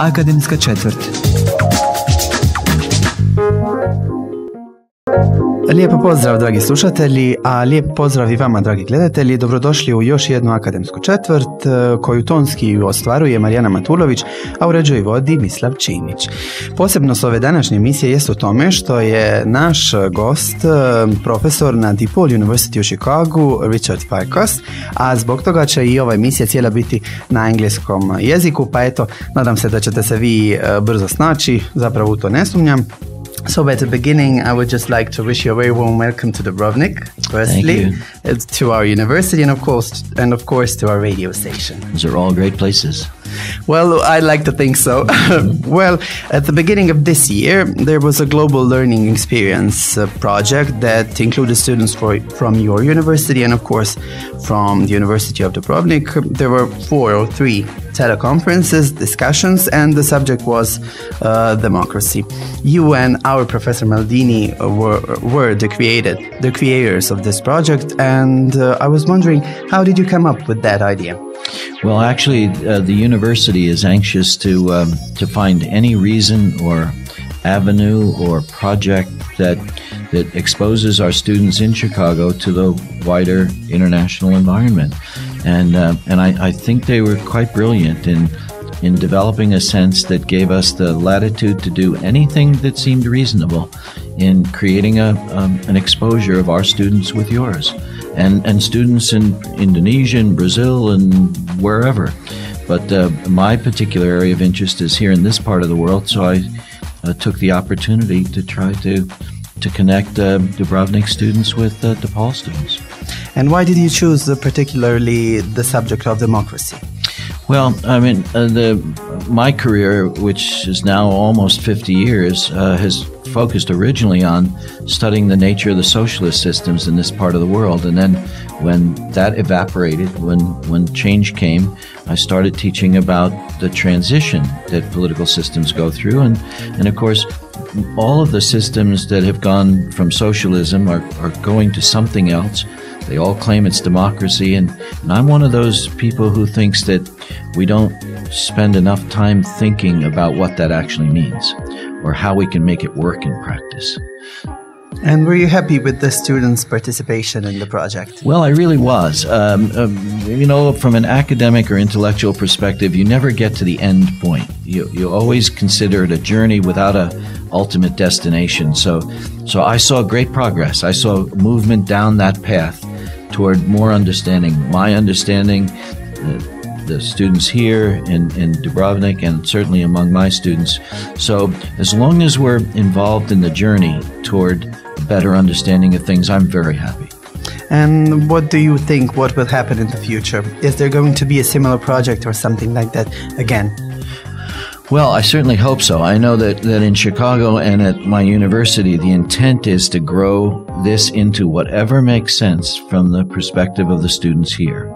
Akademska četvrt. Lijepo pozdrav, dragi slušatelji, a lijep pozdrav i vama, dragi gledatelji. Dobrodošli u još jednu akademsku četvrt koju tonski ostvaruje Marijana Matulović, a uređuje i vodi Mislav Činić. Posebnost ove današnje emisije jest u tome što je naš gost profesor na DePaul Universityja u Chicagu, Richard Farkas, a zbog toga će i ova emisija cijela biti na engleskom jeziku, pa eto, nadam se da ćete se vi brzo snaći, zapravo u to ne sumnjam. So at the beginning, I would just like to wish you a very warm welcome to Dubrovnik, firstly, to our university, and of course to our radio station. Those are all great places. Well, I like to think so. Well, at the beginning of this year, there was a global learning experience project that included students from your university and, of course, from the University of Dubrovnik. There were 4 or 3 teleconferences, discussions, and the subject was democracy. You and our Professor Maldini were the creators of this project, and I was wondering, how did you come up with that idea? Well, actually, the university is anxious to find any reason or avenue or project that exposes our students in Chicago to the wider international environment, and I think they were quite brilliant in developing a sense that gave us the latitude to do anything that seemed reasonable in creating an exposure of our students with yours. And students in Indonesia and Brazil and wherever. But my particular area of interest is here in this part of the world, so I took the opportunity to try to connect Dubrovnik students with DePaul students. And why did you choose particularly the subject of democracy? Well, I mean, my career, which is now almost 50 years, has focused originally on studying the nature of the socialist systems in this part of the world. And then when that evaporated, when change came, I started teaching about the transition that political systems go through. And of course, all of the systems that have gone from socialism are going to something else. They all claim it's democracy, and I'm one of those people who thinks that we don't spend enough time thinking about what that actually means or how we can make it work in practice. And were you happy with the students' participation in the project? Well, I really was. From an academic or intellectual perspective, you never get to the end point. You always consider it a journey without a ultimate destination. So I saw great progress. I saw movement down that path toward more understanding. My understanding, the students here in Dubrovnik, and certainly among my students. So as long as we're involved in the journey toward a better understanding of things, I'm very happy. And what do you think, what will happen in the future? Is there going to be a similar project or something like that again? Well, I certainly hope so. I know that in Chicago and at my university, the intent is to grow this into whatever makes sense from the perspective of the students here.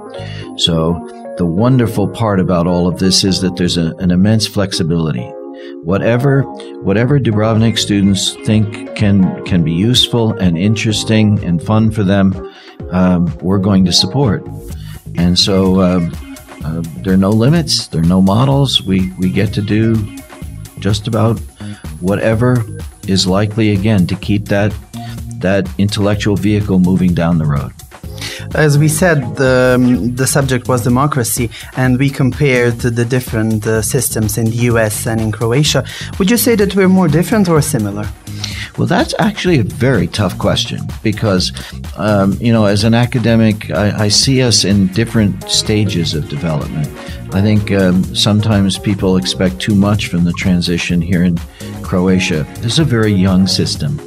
So the wonderful part about all of this is that there's an immense flexibility. Whatever Dubrovnik students think can be useful and interesting and fun for them, we're going to support. And so there are no limits, there are no models. We get to do just about whatever is likely, again, to keep that intellectual vehicle moving down the road. As we said, the subject was democracy, and we compared the different systems in the US and in Croatia. Would you say that we're more different or similar? Well, that's actually a very tough question because, as an academic, I see us in different stages of development. I think sometimes people expect too much from the transition here in Croatia. This is a very young system.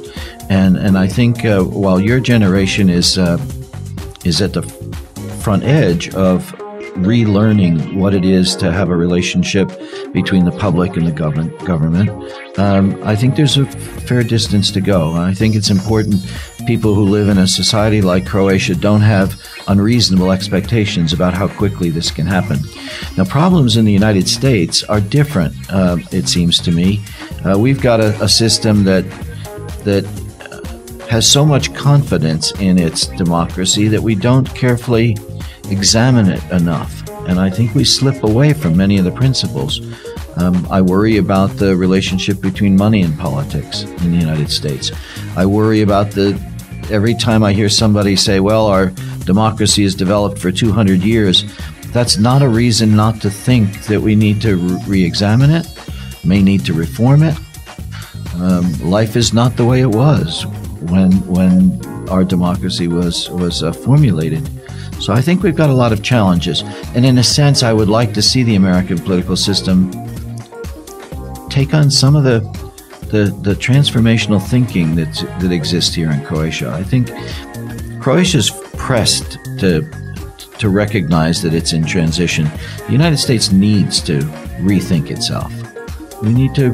And I think while your generation is at the front edge of relearning what it is to have a relationship between the public and the government, I think there's a fair distance to go. I think it's important people who live in a society like Croatia don't have unreasonable expectations about how quickly this can happen. Now, problems in the United States are different, it seems to me. We've got a system that has so much confidence in its democracy that we don't carefully examine it enough. And I think we slip away from many of the principles I worry about the relationship between money and politics in the United States. I worry about every time I hear somebody say, well, our democracy has developed for 200 years, that's not a reason not to think that we need to re-examine it, may need to reform it. Life is not the way it was when our democracy was formulated. So I think we've got a lot of challenges. And in a sense, I would like to see the American political system take on some of the transformational thinking that exists here in Croatia. I think Croatia's pressed to recognize that it's in transition. The United States needs to rethink itself. We need to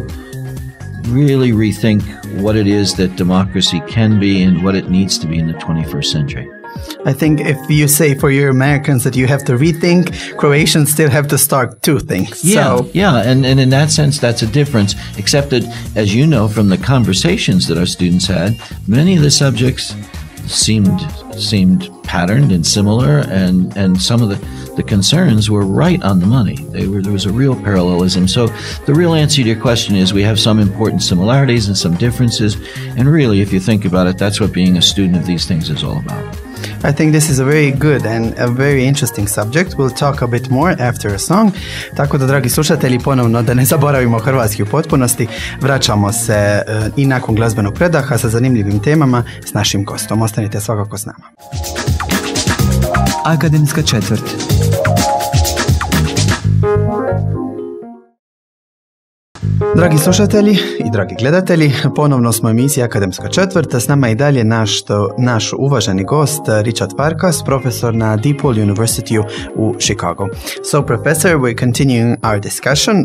really rethink what it is that democracy can be and what it needs to be in the 21st century. I think if you say for your Americans that you have to rethink, Croatians still have to start to think. And in that sense, that's a difference, except that, as you know from the conversations that our students had, many of the subjects seemed patterned and similar, and some of the concerns were right on the money. There was a real parallelism. So the real answer to your question is we have some important similarities and some differences, and really, if you think about it, that's what being a student of these things is all about. I think this is a very good and a very interesting subject. We'll talk a bit more after a song. Tako da, dragi slušatelji, ponovno da ne zaboravimo hrvatski u potpunosti, vraćamo se i nakon glazbenog predaha sa zanimljivim temama s našim gostom. Ostanite svakako s nama. Akademska četvrt. Dragi slušatelji i dragi gledatelji, ponovno smo u emisiji Akademska četvrta. S nama je i dalje naš uvaženi gost Richard Farkas, profesor na DePaul Universityju u Chicago. So, Professor, we're continuing our discussion.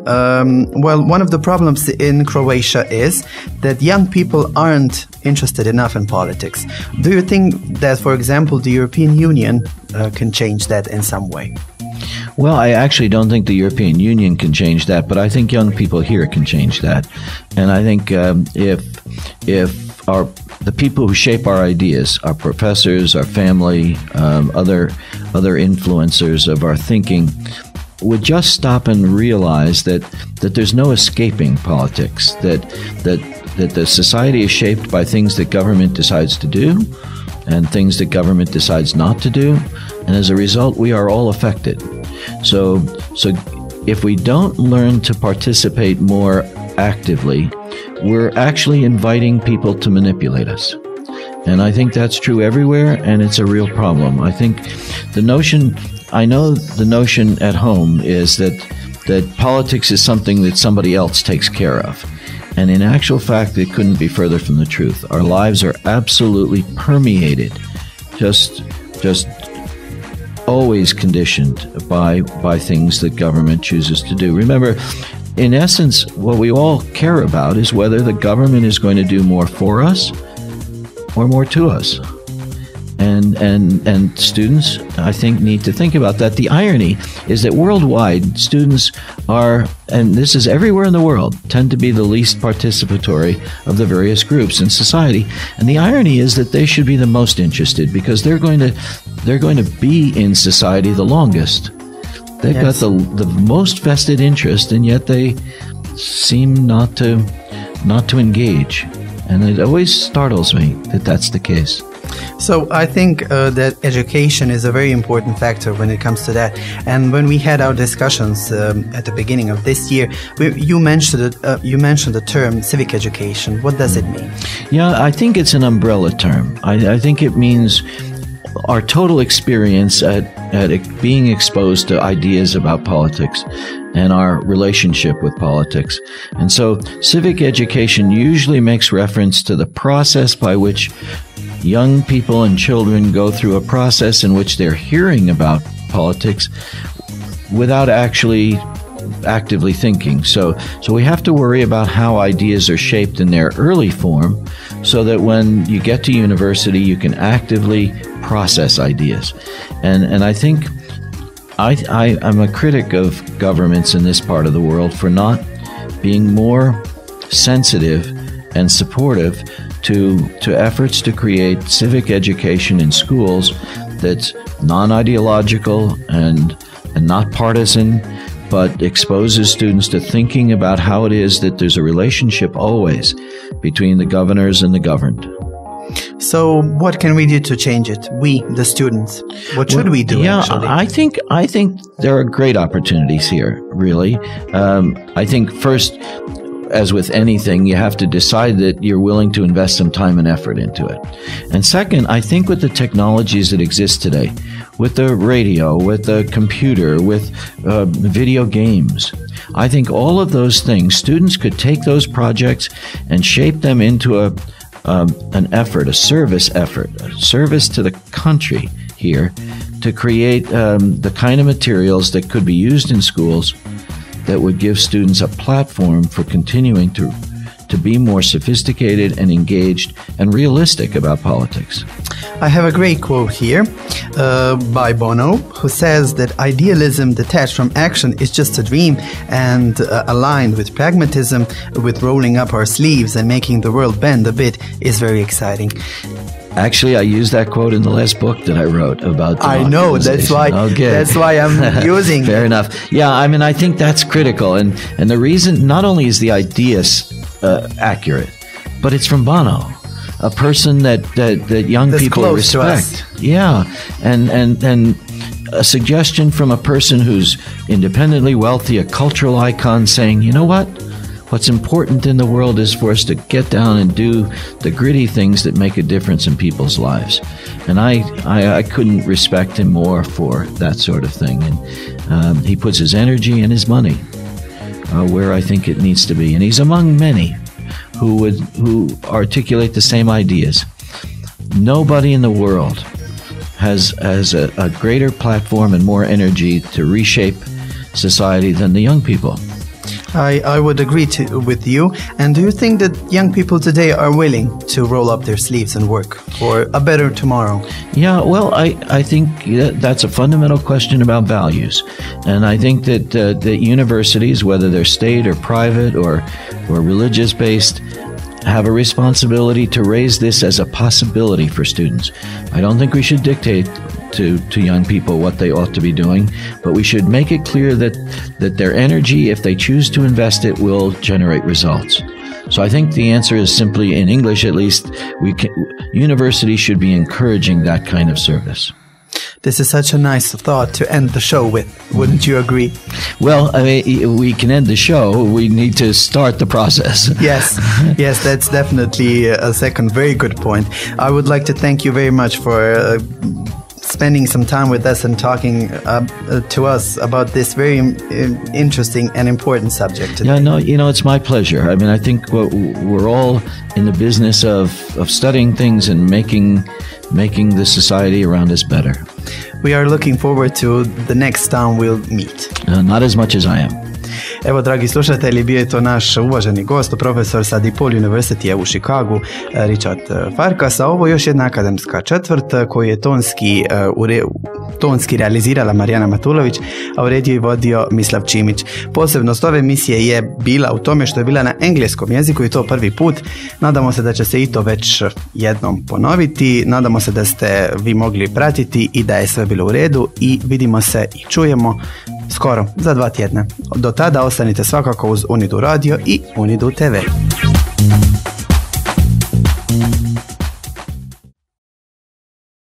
One of the problems in Croatia is that young people aren't interested enough in politics. Do you think that, for example, the European Union can change that in some way? Well, I actually don't think the European Union can change that, but I think young people here can change that. And I think if the people who shape our ideas, our professors, our family, other influencers of our thinking, would just stop and realize that there's no escaping politics, that the society is shaped by things that government decides to do and things that government decides not to do, and as a result, we are all affected. So if we don't learn to participate more actively, we're actually inviting people to manipulate us. And I think that's true everywhere, and it's a real problem. I think the notion at home is that politics is something that somebody else takes care of. And in actual fact, it couldn't be further from the truth. Our lives are absolutely permeated, just always conditioned by things that government chooses to do. Remember, in essence, what we all care about is whether the government is going to do more for us or more to us. And students, I think, need to think about that. The irony is that worldwide, students are, and this is everywhere in the world, tend to be the least participatory of the various groups in society. And the irony is that they should be the most interested because they're going to be in society the longest. They've got the most vested interest, and yet they seem not to engage. And it always startles me that that's the case. So I think that education is a very important factor when it comes to that. And when we had our discussions at the beginning of this year, you mentioned the term civic education. What does it mean? Yeah, I think it's an umbrella term. I think it means our total experience at being exposed to ideas about politics and our relationship with politics. And so civic education usually makes reference to the process by which young people and children go through a process in which they're hearing about politics without actually actively thinking. So we have to worry about how ideas are shaped in their early form so that when you get to university, you can actively process ideas. And I think I'm a critic of governments in this part of the world for not being more sensitive and supportive to efforts to create civic education in schools that's non-ideological and not partisan, but exposes students to thinking about how it is that there's a relationship always between the governors and the governed. So what can we do to change it? We, the students. What should we do, actually? I think there are great opportunities here, really. I think first, as with anything, you have to decide that you're willing to invest some time and effort into it. And second, I think with the technologies that exist today, with the radio, with the computer, with video games, I think all of those things, students could take those projects and shape them into an effort, a service to the country here, to create the kind of materials that could be used in schools that would give students a platform for continuing to be more sophisticated and engaged and realistic about politics. I have a great quote here by Bono, who says that idealism detached from action is just a dream, and aligned with pragmatism, with rolling up our sleeves and making the world bend a bit, is very exciting. Actually, I used that quote in the last book that I wrote about I know, that's why I'm using Fair enough. Yeah, I mean, I think that's critical. And the reason, not only is the idea accurate, but it's from Bono, a person that young that's people respect. Yeah, and a suggestion from a person who's independently wealthy, a cultural icon, saying, you know what? What's important in the world is for us to get down and do the gritty things that make a difference in people's lives. And I couldn't respect him more for that sort of thing. And he puts his energy and his money where I think it needs to be. And he's among many who articulate the same ideas. Nobody in the world has a greater platform and more energy to reshape society than the young people. I would agree with you. And do you think that young people today are willing to roll up their sleeves and work for a better tomorrow? Yeah, well, I think that's a fundamental question about values. And I think that universities, whether they're state or private or religious-based, have a responsibility to raise this as a possibility for students. I don't think we should dictate to young people what they ought to be doing, but we should make it clear that their energy, if they choose to invest it, will generate results. So I think the answer is simply, in English at least, universities should be encouraging that kind of service. This is such a nice thought to end the show with. Wouldn't you agree? Well, I mean, we can end the show. We need to start the process. Yes, that's definitely a second very good point. I would like to thank you very much for spending some time with us and talking to us about this very interesting and important subject today. Yeah, no, it's my pleasure. I mean, I think we're all in the business of studying things and making the society around us better. We are looking forward to the next time we'll meet. Not as much as I am. Evo, dragi slušatelji, bio je to naš uvaženi gost, profesor sa DePaul Universityja u Chicagu, Richard Farkas, a ovo je još jedna akademska četvrt koju je tonski realizirala Marijana Matulović, a u rediju je vodio Mislav Čimić. Posebnost ove emisije je bila u tome što je bila na engleskom jeziku i to prvi put. Nadamo se da će se i to već jednom ponoviti, nadamo se da ste vi mogli pratiti i da je sve bilo u redu i vidimo se i čujemo skoro, za 2 tjedna. Do tada ostanite svakako uz UNIDU radio i UNIDU TV.